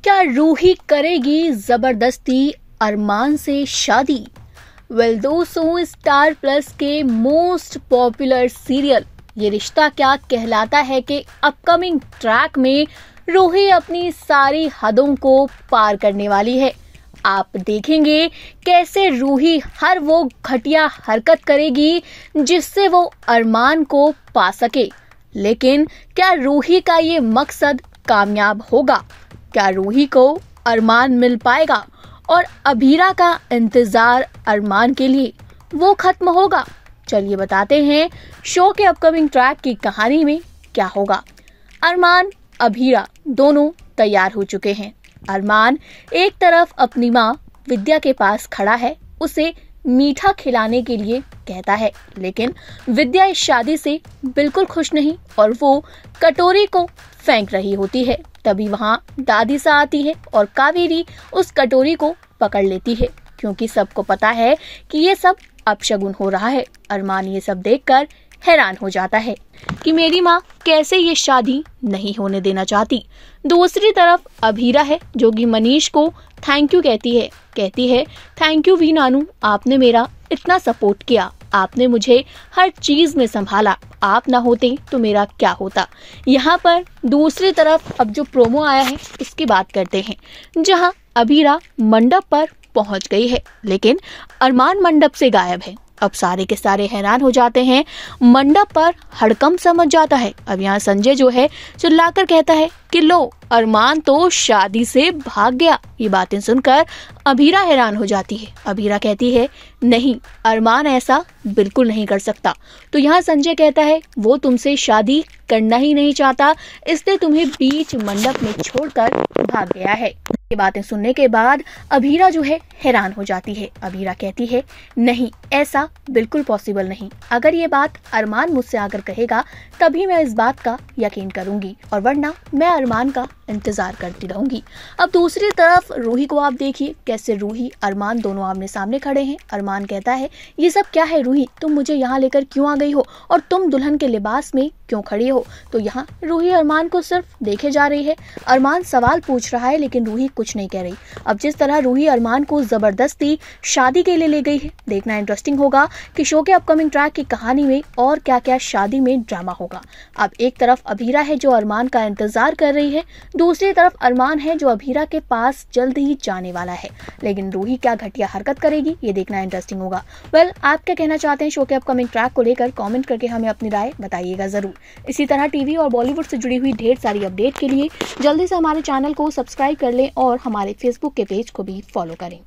क्या रूही करेगी जबरदस्ती अरमान से शादी? वेल दोस्तों, स्टार प्लस के मोस्ट पॉपुलर सीरियल ये रिश्ता क्या कहलाता है के अपकमिंग ट्रैक में रूही अपनी सारी हदों को पार करने वाली है। आप देखेंगे कैसे रूही हर वो घटिया हरकत करेगी जिससे वो अरमान को पा सके। लेकिन क्या रूही का ये मकसद कामयाब होगा? क्या रूही को अरमान मिल पाएगा और अभीरा का इंतजार अरमान के लिए वो खत्म होगा? चलिए बताते हैं शो के अपकमिंग ट्रैक की कहानी में क्या होगा। अरमान अभीरा दोनों तैयार हो चुके हैं। अरमान एक तरफ अपनी माँ विद्या के पास खड़ा है, उसे मीठा खिलाने के लिए कहता है, लेकिन विद्या इस शादी से बिल्कुल खुश नहीं और वो कटोरी को फेंक रही होती है। तभी वहाँ दादी सा आती है और कावेरी उस कटोरी को पकड़ लेती है, क्योंकि सबको पता है कि ये सब अपशगुन हो रहा है। अरमान ये सब देखकर हैरान हो जाता है कि मेरी माँ कैसे ये शादी नहीं होने देना चाहती। दूसरी तरफ अभीरा है जो कि मनीष को थैंक यू कहती है थैंक यू भी नानू, आपने मेरा इतना सपोर्ट किया, आपने मुझे हर चीज में संभाला, आप ना होते तो मेरा क्या होता। यहाँ पर दूसरी तरफ अब जो प्रोमो आया है उसकी बात करते हैं, जहाँ अभीरा मंडप पर पहुंच गई है, लेकिन अरमान मंडप से गायब है। अब सारे के सारे हैरान हो जाते हैं, मंडप पर हड़कंप समझ जाता है। अब यहाँ संजय जो है चिल्लाकर कहता है कि लो, अरमान तो शादी से भाग गया। ये बातें सुनकर अभीरा हैरान हो जाती है। अभीरा कहती है नहीं, अरमान ऐसा बिल्कुल नहीं कर सकता। तो यहाँ संजय कहता है वो तुमसे शादी करना ही नहीं चाहता, इसलिए तुम्हें बीच मंडप में छोड़कर भाग गया है। ये बातें सुनने के बाद अभीरा जो है हैरान हो जाती है। अभीरा कहती है नहीं, ऐसा बिल्कुल पॉसिबल नहीं। अगर ये बात अरमान मुझसे आकर कहेगा तभी मैं इस बात का यकीन करूंगी, और वरना मैं अरमान का इंतजार करती रहूंगी। अब दूसरी तरफ रूही को आप देखिए कैसे रूही अरमान दोनों आमने सामने खड़े हैं। अरमान कहता है ये सब क्या है रूही, तुम मुझे यहाँ लेकर क्यों आ गई हो और तुम दुल्हन के लिबास में क्यों खड़ी हो? तो यहाँ रूही अरमान को सिर्फ देखे जा रही है। अरमान सवाल पूछ रहा है लेकिन रूही कुछ नहीं कह रही। अब जिस तरह रूही अरमान को जबरदस्ती शादी के लिए ले गई है, देखना इंटरेस्टिंग होगा कि शो के अपकमिंग ट्रैक की कहानी में और क्या क्या शादी में ड्रामा होगा। अब एक तरफ अभीरा है जो अरमान का इंतजार कर रही है, दूसरी तरफ अरमान है जो अभीरा के पास जल्द ही जाने वाला है। लेकिन रूही क्या घटिया हरकत करेगी, ये देखना इंटरेस्टिंग होगा। वेल, आप क्या कहना चाहते हैं शो के अपकमिंग ट्रैक को लेकर? कमेंट करके हमें अपनी राय बताइएगा जरूर। इसी तरह टीवी और बॉलीवुड से जुड़ी हुई ढेर सारी अपडेट के लिए जल्दी से हमारे चैनल को सब्सक्राइब कर लें और हमारे फेसबुक के पेज को भी फॉलो करें।